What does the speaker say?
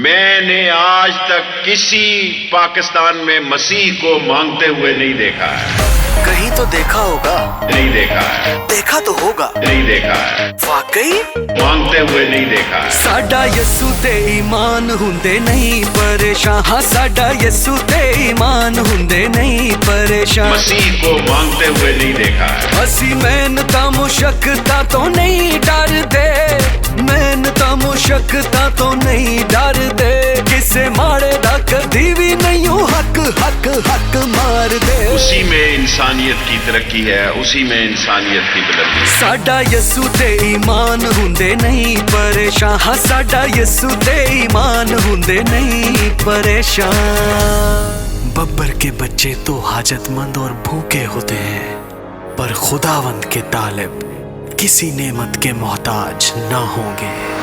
میں نے آج تک کسی پاکستان میں مسیح کو مانگتے ہوئے نہیں دیکھا ہے۔ کہیں تو دیکھا ہوگا؟ نہیں دیکھا ہے۔ دیکھا تو ہوگا؟ نہیں دیکھا ہے۔ واقعی مانگتے ہوئے نہیں دیکھا ہے۔ ساڈا یسو تے ایمان ہوندے نہیں پریشان، ہاں ساڈا یسو تے ایمان ہوندے نہیں پریشان، مسیح کو مانگتے ہوئے نہیں دیکھا ہے۔ اسی محنتاں مشقتاں تو نہیں ڈردے، محنتاں مشقتاں تو نہیں ڈردے، کسے ماڑے دا کدی بھی نہیں حق حق حق مار دے۔ اسی میں انسانیت کی ترقی ہے، اسی میں انسانیت کی بلندی ہے۔ ساڈا یسو تے ایمان ہوندے نہیں پریشان، ہاں ساڈا یسو تے ایمان ہوندے نہیں پریشان۔ ببر کے بچے تو حاجت مند اور بھوکے ہوتے ہیں، پر خداوند کے طالب کسی نعمت کے محتاج نہ ہوں گے۔